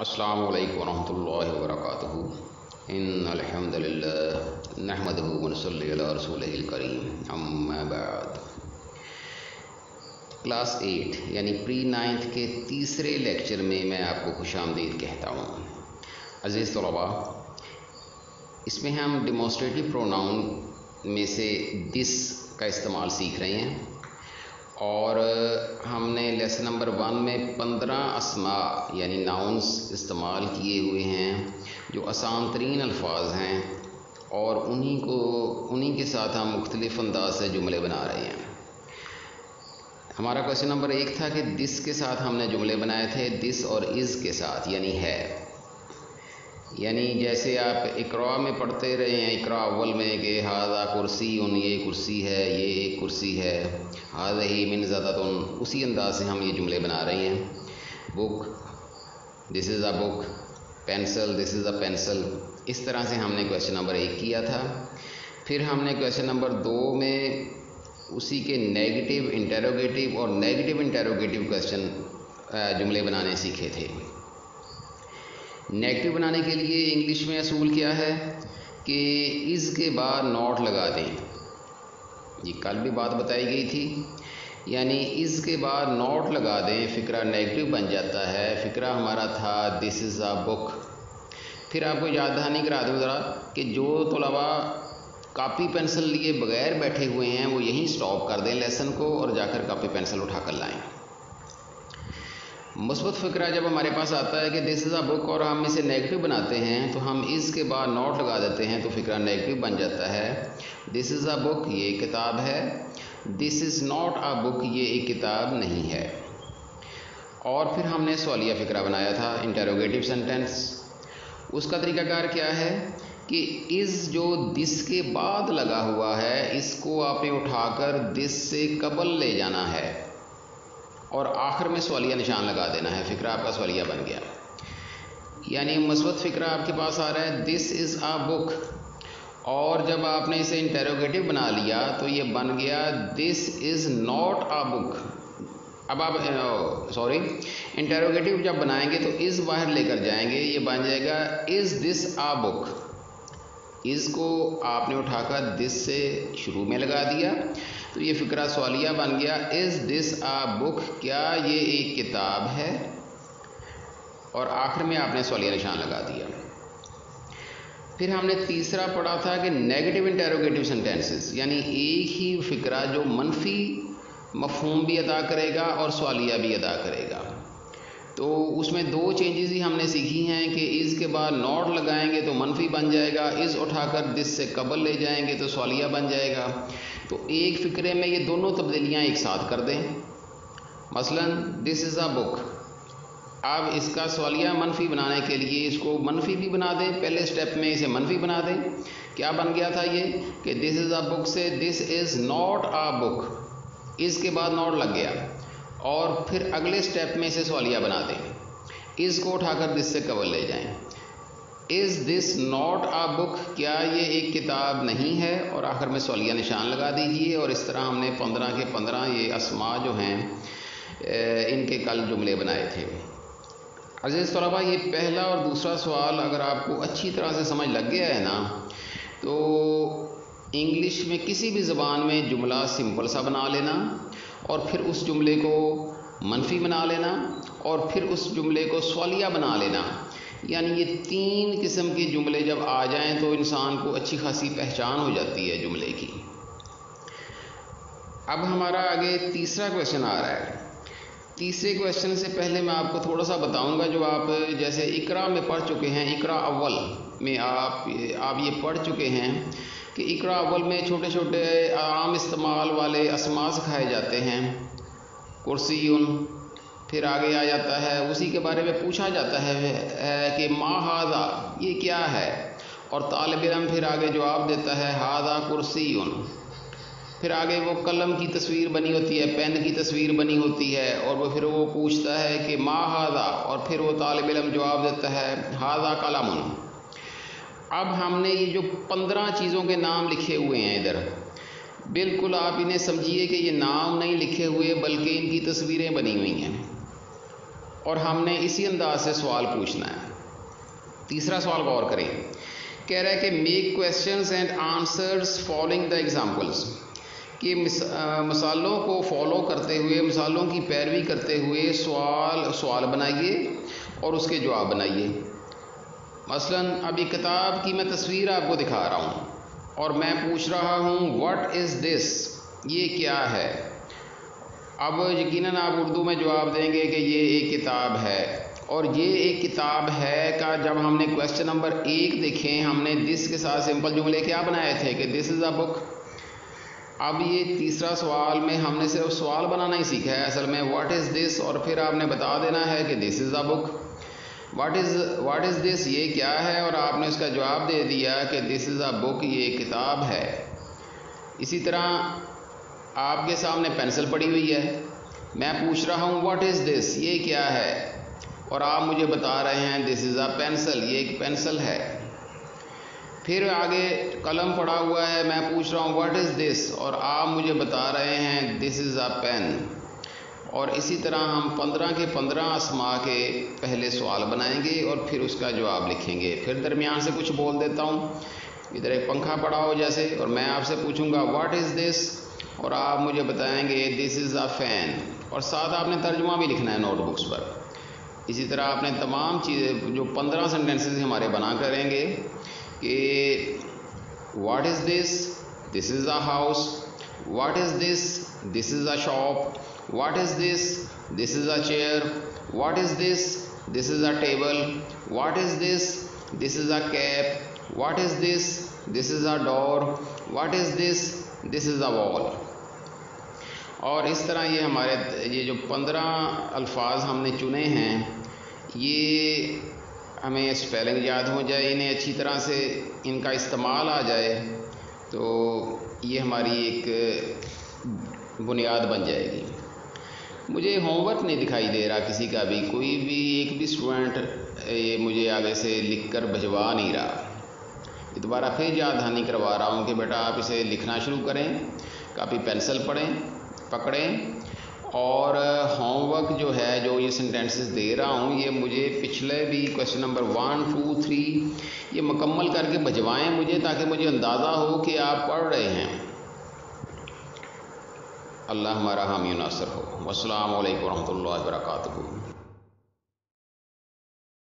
अस्सलामु अलैकुम वरहमतुल्लाहि वबरकातुहू। इन्नल हम्दुलिल्लाह नहमदुहू व नसल्ली अला रसूलिहिल करीम, अम्मा बाद। क्लास 8 यानी प्री 9th के तीसरे लेक्चर में मैं आपको खुशामदीद कहता हूँ। अज़ीज़ तलबा, इसमें हम डिमॉन्स्ट्रेटिव प्रोनाउन में से दिस का इस्तेमाल सीख रहे हैं और हमने लेसन नंबर 1 में 15 अस्मा यानी नाउन्स इस्तेमाल किए हुए हैं जो आसान तरीन अल्फाज हैं और उन्हीं के साथ हम मुख्तलिफ अंदाज से जुमले बना रहे हैं। हमारा क्वेश्चन नंबर 1 था कि दिस के साथ हमने जुमले बनाए थे, दिस और इज़ के साथ यानी है। यानी जैसे आप इकरा में पढ़ते रहे हैं, इकरा अव्वल में कि हादा कुर्सी उन, ये कुर्सी है, ये एक कुर्सी है, हादा ही मिन ज़ातुन, उसी अंदाज से हम ये जुमले बना रहे हैं। Book, this is a book, pencil, this is a pencil. इस तरह से हमने क्वेश्चन नंबर 1 किया था। फिर हमने क्वेश्चन नंबर 2 में उसी के नेगेटिव इंटेरोगेटिव और नेगेटिव इंटेरोगेटिव क्वेश्चन जुमले बनाने सीखे थे। नेगेटिव बनाने के लिए इंग्लिश में असूल क्या है कि इज़ के बाद नॉट लगा दें। ये कल भी बात बताई गई थी, यानी इज़ के बाद नॉट लगा दें, फ़िक्रा नेगेटिव बन जाता है। फ़िक्रा हमारा था दिस इज़ अ बुक। फिर आपको याद दहानी करा दूँ ज़रा कि जो तलबा कापी पेंसिल लिए बगैर बैठे हुए हैं वो यहीं स्टॉप कर दें लेसन को और जाकर कापी पेंसिल उठा कर लाएँ। मुस्बत फ़िक्रा जब हमारे पास आता है कि दिस इज़ अ बुक और हम इसे नेगेटिव बनाते हैं तो हम इज़ के बाद नॉट लगा देते हैं तो फ़िक्रा नेगेटिव बन जाता है। दिस इज़ अ बुक, ये एक किताब है। This is not a book, ये एक किताब नहीं है। और फिर हमने सवालिया फ़िक्रा बनाया था, इंटेरोगेटिव सेंटेंस। उसका तरीक़ाकार क्या है कि इज़ जो दिस के बाद लगा हुआ है इसको आपने उठाकर दिस से कबल ले जाना है और आखिर में सवालिया निशान लगा देना है। फ़िक्रा आपका सवालिया बन गया। यानी मुस्बत फ़िक्रा आपके पास आ रहा है दिस इज़ अ बुक और जब आपने इसे इंटेरोगेटिव बना लिया तो ये बन गया this is not a book. अब आप इंटेरोगेटिव जब बनाएंगे तो इज़ बाहर लेकर जाएंगे, ये बन जाएगा is this a book. Is को आपने उठाकर दिस से शुरू में लगा दिया तो ये फ़िक्रा सवालिया बन गया इज़ दिस अ बुक, क्या ये एक किताब है, और आखिर में आपने सवालिया निशान लगा दिया। फिर हमने तीसरा पढ़ा था कि नेगेटिव इंटेरोगेटिव सेंटेंसेस, यानी एक ही फ़िक्रा जो मनफी मफ़हूम भी अदा करेगा और सवालिया भी अदा करेगा। तो उसमें 2 चेंजेस ही हमने सीखी हैं कि इज़ के बाद नॉट लगाएंगे तो मनफी बन जाएगा, इज़ उठाकर दिस से कबल ले जाएंगे तो सवालिया बन जाएगा। तो एक फ़िक्रे में ये दोनों तब्दीलियाँ एक साथ कर दें। मसलन दिस इज़ अ बुक, अब इसका सवालिया मनफी बनाने के लिए इसको मनफी भी बना दें, पहले स्टेप में इसे मनफी बना दें। क्या बन गया था ये कि दिस इज़ अ बुक से this is not a book, is के बाद नॉट लग गया और फिर अगले स्टेप में इसे सवालिया बना दें। इज़ को उठाकर दिस से कबल ले जाएं, is this not a book, क्या ये एक किताब नहीं है, और आखिर में सवालिया निशान लगा दीजिए। और इस तरह हमने 15 के 15 ये अस्मा जो हैं इनके कल जुमले बनाए थे। अज़ीज़ तलबा, ये पहला और दूसरा सवाल अगर आपको अच्छी तरह से समझ लग गया है ना तो इंग्लिश में किसी भी ज़बान में जुमला सिंपल सा बना लेना और फिर उस जुमले को मनफी बना लेना और फिर उस जुमले को सवालिया बना लेना। यानी ये 3 किस्म के जुमले जब आ जाएं तो इंसान को अच्छी खासी पहचान हो जाती है जुमले की। अब हमारा आगे तीसरा क्वेश्चन आ रहा है। तीसरे क्वेश्चन से पहले मैं आपको थोड़ा सा बताऊंगा जो आप जैसे इकरा में पढ़ चुके हैं, इकरा अव्वल में आप ये पढ़ चुके हैं कि इकरा अव्वल में छोटे छोटे आम इस्तेमाल वाले अस्मा सिखाए जाते हैं। कुर्सीयुन, फिर आगे आ जाता है उसी के बारे में पूछा जाता है कि मा हादा, ये क्या है, और तालिब इल्म फिर आगे जवाब देता है हादा कुर्सीयुन। फिर आगे वो कलम की तस्वीर बनी होती है, पेन की तस्वीर बनी होती है और फिर वो पूछता है कि मा हादा, और फिर वो तालिब इल्म जवाब देता है हादा कलमुन। अब हमने ये जो 15 चीज़ों के नाम लिखे हुए हैं इधर, बिल्कुल आप इन्हें समझिए कि ये नाम नहीं लिखे हुए बल्कि इनकी तस्वीरें बनी हुई हैं। اور ہم نے اسی انداز سے سوال پوچھنا ہے۔ تیسرا سوال غور کریں، کہہ رہا ہے کہ make questions and answers following the examples, کہ مثالوں کو فالو کرتے ہوئے، مثالوں کی پیروی کرتے ہوئے سوال بنائیے اور اس کے جواب بنائیے۔ مثلاً ابھی کتاب کی میں تصویر آپ کو دکھا رہا ہوں اور میں پوچھ رہا ہوں واٹ از دس، یہ کیا ہے؟ اب یقیناً آپ اردو میں جواب دیں گے کہ یہ ایک کتاب ہے، اور یہ ایک کتاب ہے کا جب ہم نے کویسچن نمبر 1 دیکھیں، ہم نے دس کے ساتھ سمپل جملے کیا بنائے تھے کہ دس از اے بک۔ اب یہ تیسرا سوال میں ہم نے صرف سوال بنانا ہی سیکھا ہے اصل میں، واٹ از دس، اور پھر آپ نے بتا دینا ہے کہ دس is a book. What is دس، یہ کیا ہے، اور آپ نے اس کا جواب دے دیا کہ دس از اے بک، یہ ایک کتاب ہے۔ اسی طرح آپ کے سامنے پینسل پڑی ہوئی ہے، میں پوچھ رہا ہوں واٹ از دس، یہ کیا ہے، اور آپ مجھے بتا رہے ہیں دس از اے پینسل، یہ ایک پینسل ہے۔ پھر آگے قلم پڑا ہوا ہے، میں پوچھ رہا ہوں واٹ از دس، اور آپ مجھے بتا رہے ہیں دس از اے پین۔ اور اسی طرح ہم 15 کے 15 اسما کے پہلے سوال بنائیں گے اور پھر اس کا جواب لکھیں گے۔ پھر درمیان سے کچھ بول دیتا ہوں، ادھر ایک پنکھا پڑا ہو جیسے، اور میں آپ سے پوچھوں گا واٹ از دس، اور آپ مجھے بتائیں گے دس از اے فین، اور ساتھ آپ نے ترجمہ بھی لکھنا ہے نوٹ بکس پر۔ اسی طرح آپ نے تمام چیزیں جو 15 سینٹینسز ہمارے بنا کریں گے کہ what is this, this is a house, what is this, this is a shop, what is this, this is a chair, what is this, this is a table, what is this, this is a cap, what is this, this is a door, what is this, this is a wall. اور اس طرح یہ ہمارے یہ جو 15 الفاظ ہم نے چنے ہیں، یہ ہمیں اسپیلنگ یاد ہو جائے، انہیں اچھی طرح سے ان کا استعمال آ جائے تو یہ ہماری ایک بنیاد بن جائے گی۔ مجھے ہوم ورک نہیں دکھائی دے رہا کسی کا بھی، کوئی بھی ایک بھی اسٹوڈنٹ یہ مجھے آگے سے لکھ کر بھجوا نہیں رہا۔ دوبارہ پھر یاد دہانی کروا رہا ہوں کہ بیٹا آپ اسے لکھنا شروع کریں، کاپی پینسل پکڑیں، اور ہوم ورک جو ہے جو یہ سینٹینسز دے رہا ہوں یہ مجھے پچھلے بھی کویسچن نمبر 1 2 3 یہ مکمل کر کے بھجوائیں مجھے، تاکہ مجھے اندازہ ہو کہ آپ پڑھ رہے ہیں۔ اللہ ہمارا حامی و ناصر ہو۔ والسلام علیکم ورحمۃ اللہ وبرکاتہ۔